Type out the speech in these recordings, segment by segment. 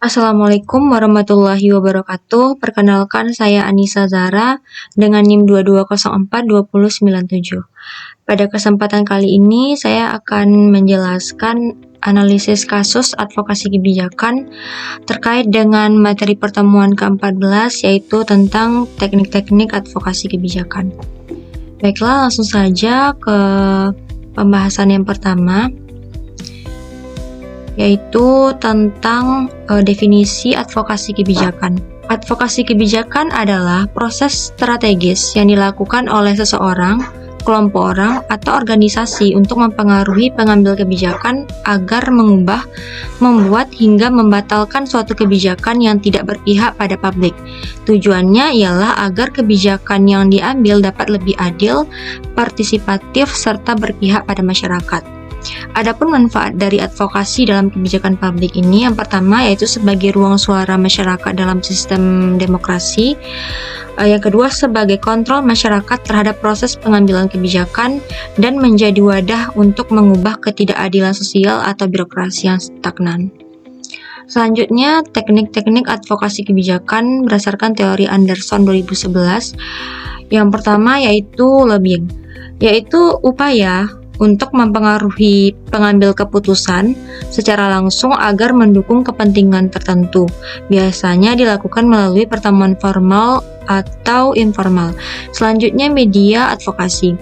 Assalamualaikum warahmatullahi wabarakatuh. Perkenalkan saya Anissa Zara dengan NIM 22042097. Pada kesempatan kali ini saya akan menjelaskan analisis kasus advokasi kebijakan terkait dengan materi pertemuan ke-14 yaitu tentang teknik-teknik advokasi kebijakan. Baiklah, langsung saja ke pembahasan yang pertama, yaitu tentang definisi advokasi kebijakan. Advokasi kebijakan adalah proses strategis yang dilakukan oleh seseorang, kelompok orang, atau organisasi untuk mempengaruhi pengambil kebijakan agar mengubah, membuat, hingga membatalkan suatu kebijakan yang tidak berpihak pada publik. Tujuannya ialah agar kebijakan yang diambil dapat lebih adil, partisipatif, serta berpihak pada masyarakat. Adapun manfaat dari advokasi dalam kebijakan publik ini, yang pertama yaitu sebagai ruang suara masyarakat dalam sistem demokrasi. Yang kedua sebagai kontrol masyarakat terhadap proses pengambilan kebijakan dan menjadi wadah untuk mengubah ketidakadilan sosial atau birokrasi yang stagnan. Selanjutnya, teknik-teknik advokasi kebijakan berdasarkan teori Anderson 2011. Yang pertama yaitu lobbying, yaitu upaya untuk mempengaruhi pengambil keputusan secara langsung agar mendukung kepentingan tertentu. Biasanya dilakukan melalui pertemuan formal atau informal. Selanjutnya, media advokasi,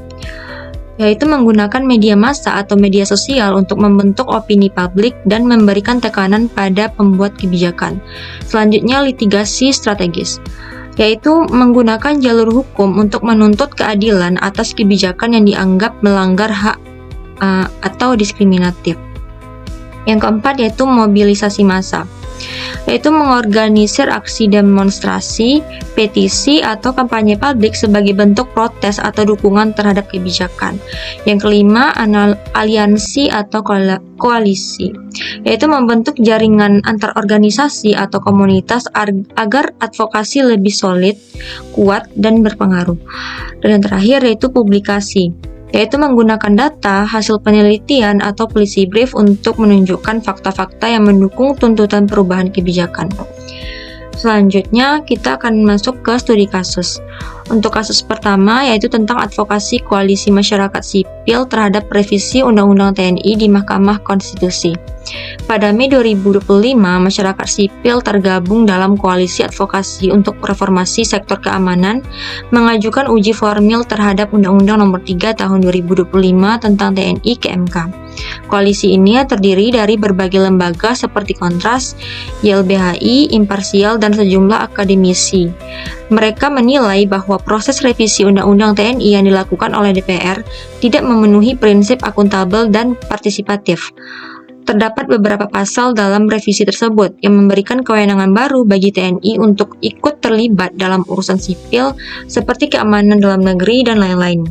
yaitu menggunakan media massa atau media sosial untuk membentuk opini publik dan memberikan tekanan pada pembuat kebijakan. Selanjutnya, litigasi strategis, yaitu menggunakan jalur hukum untuk menuntut keadilan atas kebijakan yang dianggap melanggar hak atau diskriminatif. Yang keempat yaitu mobilisasi massa, yaitu mengorganisir aksi demonstrasi, petisi, atau kampanye publik sebagai bentuk protes atau dukungan terhadap kebijakan. Yang kelima, aliansi atau koalisi, yaitu membentuk jaringan antar organisasi atau komunitas agar advokasi lebih solid, kuat, dan berpengaruh. Dan yang terakhir yaitu publikasi, yaitu menggunakan data, hasil penelitian, atau policy brief untuk menunjukkan fakta-fakta yang mendukung tuntutan perubahan kebijakan. Selanjutnya, kita akan masuk ke studi kasus. Untuk kasus pertama, yaitu tentang advokasi koalisi masyarakat sipil terhadap revisi Undang-Undang TNI di Mahkamah Konstitusi. Pada Mei 2025, masyarakat sipil tergabung dalam koalisi advokasi untuk reformasi sektor keamanan mengajukan uji formil terhadap Undang-Undang Nomor 3 Tahun 2025 tentang TNI ke MK. Koalisi ini terdiri dari berbagai lembaga seperti Kontras, YLBHI, Imparsial, dan sejumlah akademisi. Mereka menilai bahwa proses revisi Undang-Undang TNI yang dilakukan oleh DPR tidak memenuhi prinsip akuntabel dan partisipatif. Terdapat beberapa pasal dalam revisi tersebut yang memberikan kewenangan baru bagi TNI untuk ikut terlibat dalam urusan sipil seperti keamanan dalam negeri dan lain-lain.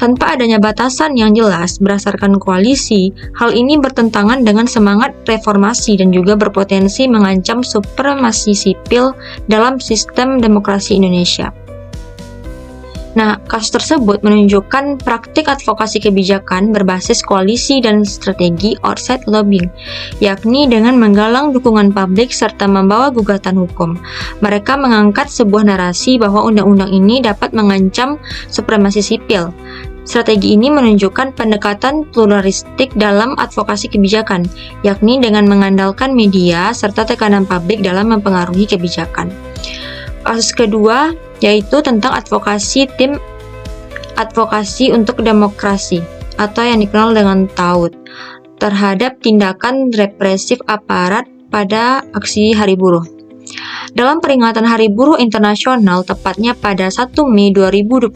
Tanpa adanya batasan yang jelas berdasarkan koalisi, hal ini bertentangan dengan semangat reformasi dan juga berpotensi mengancam supremasi sipil dalam sistem demokrasi Indonesia. Nah, kasus tersebut menunjukkan praktik advokasi kebijakan berbasis koalisi dan strategi outside lobbying, yakni dengan menggalang dukungan publik serta membawa gugatan hukum. Mereka mengangkat sebuah narasi bahwa undang-undang ini dapat mengancam supremasi sipil. Strategi ini menunjukkan pendekatan pluralistik dalam advokasi kebijakan, yakni dengan mengandalkan media serta tekanan publik dalam mempengaruhi kebijakan. Kasus kedua yaitu tentang advokasi tim advokasi untuk demokrasi atau yang dikenal dengan TAUD terhadap tindakan represif aparat pada aksi Hari Buruh. Dalam peringatan Hari Buruh Internasional, tepatnya pada 1 Mei 2025,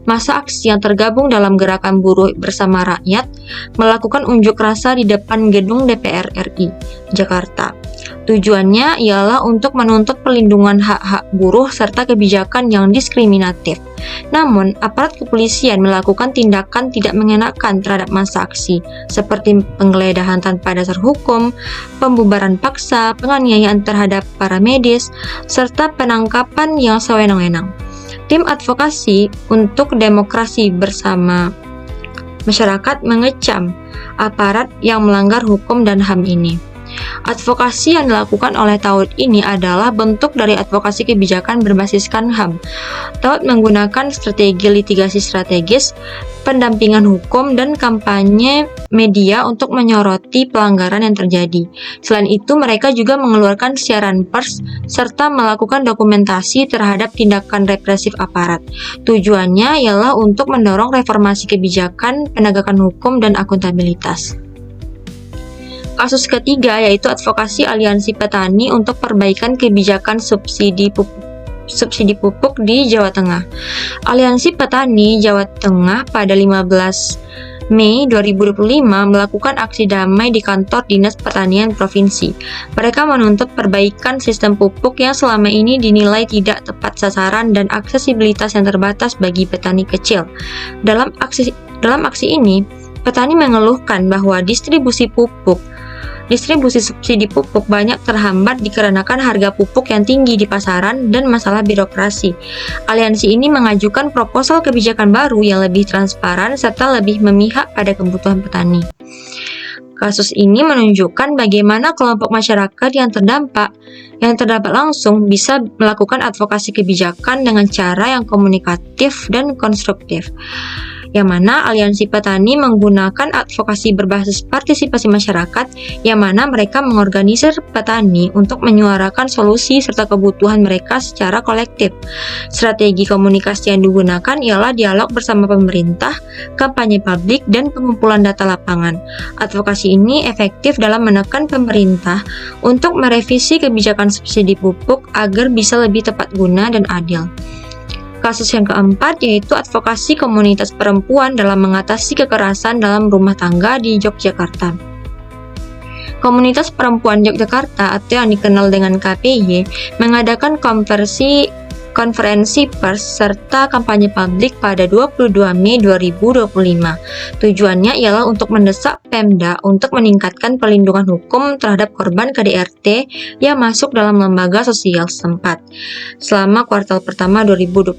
massa aksi yang tergabung dalam Gerakan Buruh Bersama Rakyat melakukan unjuk rasa di depan gedung DPR RI, Jakarta. Tujuannya ialah untuk menuntut perlindungan hak-hak buruh serta kebijakan yang diskriminatif. Namun, aparat kepolisian melakukan tindakan tidak mengenakan terhadap massa aksi, seperti penggeledahan tanpa dasar hukum, pembubaran paksa, penganiayaan terhadap para medis, serta penangkapan yang sewenang-wenang. Tim advokasi untuk demokrasi bersama masyarakat mengecam aparat yang melanggar hukum dan HAM ini. Advokasi yang dilakukan oleh Taud ini adalah bentuk dari advokasi kebijakan berbasiskan HAM. Taud menggunakan strategi litigasi strategis, pendampingan hukum, dan kampanye media untuk menyoroti pelanggaran yang terjadi. Selain itu, mereka juga mengeluarkan siaran pers serta melakukan dokumentasi terhadap tindakan represif aparat. Tujuannya ialah untuk mendorong reformasi kebijakan, penegakan hukum, dan akuntabilitas. Kasus ketiga yaitu advokasi Aliansi Petani untuk perbaikan kebijakan subsidi pupuk di Jawa Tengah. Aliansi Petani Jawa Tengah pada 15 Mei 2025 melakukan aksi damai di kantor Dinas Pertanian Provinsi. Mereka menuntut perbaikan sistem pupuk yang selama ini dinilai tidak tepat sasaran dan aksesibilitas yang terbatas bagi petani kecil. Dalam aksi ini, petani mengeluhkan bahwa distribusi subsidi pupuk banyak terhambat dikarenakan harga pupuk yang tinggi di pasaran dan masalah birokrasi. Aliansi ini mengajukan proposal kebijakan baru yang lebih transparan serta lebih memihak pada kebutuhan petani. Kasus ini menunjukkan bagaimana kelompok masyarakat yang terdampak langsung bisa melakukan advokasi kebijakan dengan cara yang komunikatif dan konstruktif. Yang mana Aliansi Petani menggunakan advokasi berbasis partisipasi masyarakat, yang mana mereka mengorganisir petani untuk menyuarakan solusi serta kebutuhan mereka secara kolektif. Strategi komunikasi yang digunakan ialah dialog bersama pemerintah, kampanye publik, dan pengumpulan data lapangan. Advokasi ini efektif dalam menekan pemerintah untuk merevisi kebijakan subsidi pupuk agar bisa lebih tepat guna dan adil. Kasus yang keempat yaitu advokasi komunitas perempuan dalam mengatasi kekerasan dalam rumah tangga di Yogyakarta. Komunitas Perempuan Yogyakarta atau yang dikenal dengan KPY mengadakan konferensi pers serta kampanye publik pada 22 Mei 2025. Tujuannya ialah untuk mendesak Pemda untuk meningkatkan perlindungan hukum terhadap korban KDRT yang masuk dalam lembaga sosial setempat selama kuartal pertama 2025.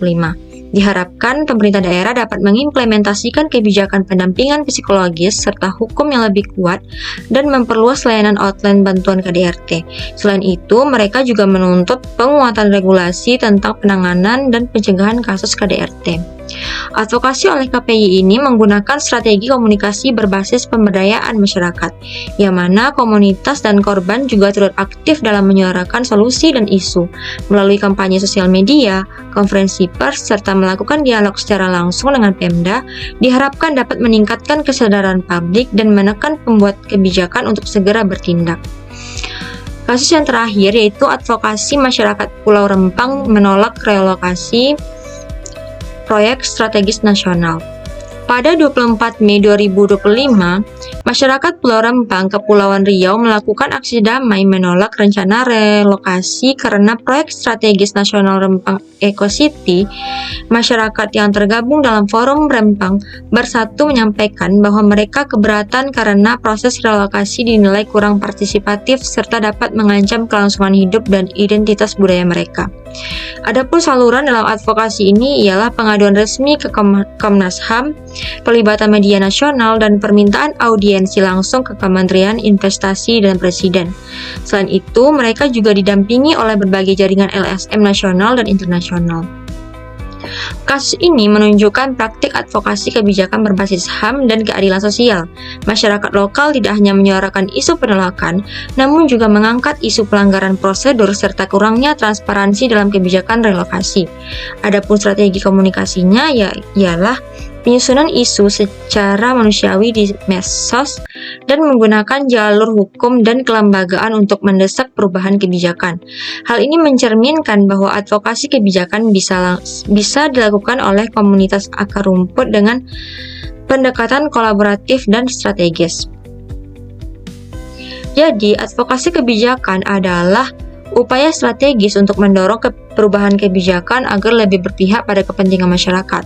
Diharapkan pemerintah daerah dapat mengimplementasikan kebijakan pendampingan psikologis serta hukum yang lebih kuat dan memperluas layanan outline bantuan KDRT. Selain itu, mereka juga menuntut penguatan regulasi tentang penanganan dan pencegahan kasus KDRT. Advokasi oleh KPY ini menggunakan strategi komunikasi berbasis pemberdayaan masyarakat, yang mana komunitas dan korban juga turut aktif dalam menyuarakan solusi dan isu, melalui kampanye sosial media, konferensi pers, serta melakukan dialog secara langsung dengan Pemda, diharapkan dapat meningkatkan kesadaran publik dan menekan pembuat kebijakan untuk segera bertindak. Kasus yang terakhir yaitu advokasi masyarakat Pulau Rempang menolak relokasi proyek strategis nasional. Pada 24 Mei 2025, masyarakat Pulau Rempang, Kepulauan Riau melakukan aksi damai menolak rencana relokasi karena proyek strategis nasional Rempang Eco City. Masyarakat yang tergabung dalam Forum Rempang Bersatu menyampaikan bahwa mereka keberatan karena proses relokasi dinilai kurang partisipatif serta dapat mengancam kelangsungan hidup dan identitas budaya mereka. Adapun saluran dalam advokasi ini ialah pengaduan resmi ke Komnas HAM, pelibatan media nasional, dan permintaan audiensi langsung ke Kementerian Investasi dan Presiden. Selain itu, mereka juga didampingi oleh berbagai jaringan LSM nasional dan internasional. Kasus ini menunjukkan praktik advokasi kebijakan berbasis HAM dan keadilan sosial. Masyarakat lokal tidak hanya menyuarakan isu penolakan, namun juga mengangkat isu pelanggaran prosedur serta kurangnya transparansi dalam kebijakan relokasi. Adapun strategi komunikasinya ialah penyusunan isu secara manusiawi di medsos dan menggunakan jalur hukum dan kelembagaan untuk mendesak perubahan kebijakan. Hal ini mencerminkan bahwa advokasi kebijakan bisa dilakukan oleh komunitas akar rumput dengan pendekatan kolaboratif dan strategis. Jadi, advokasi kebijakan adalah upaya strategis untuk mendorong perubahan kebijakan agar lebih berpihak pada kepentingan masyarakat.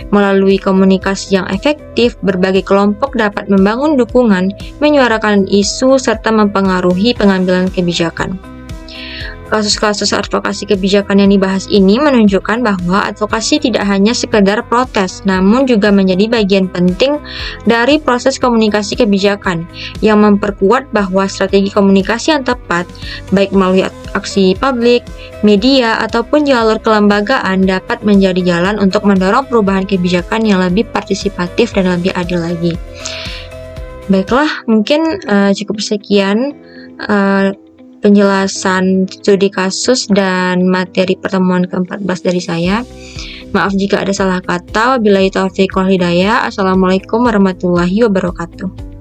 Melalui komunikasi yang efektif, berbagai kelompok dapat membangun dukungan, menyuarakan isu, serta mempengaruhi pengambilan kebijakan. Kasus-kasus advokasi kebijakan yang dibahas ini menunjukkan bahwa advokasi tidak hanya sekedar protes, namun juga menjadi bagian penting dari proses komunikasi kebijakan yang memperkuat bahwa strategi komunikasi yang tepat, baik melalui aksi publik, media, ataupun jalur kelembagaan dapat menjadi jalan untuk mendorong perubahan kebijakan yang lebih partisipatif dan lebih adil lagi. Baiklah, mungkin cukup sekian penjelasan studi kasus dan materi pertemuan ke-14 dari saya. Maaf jika ada salah kata. Wabillahi taufiq wal hidayah. Assalamualaikum warahmatullahi wabarakatuh.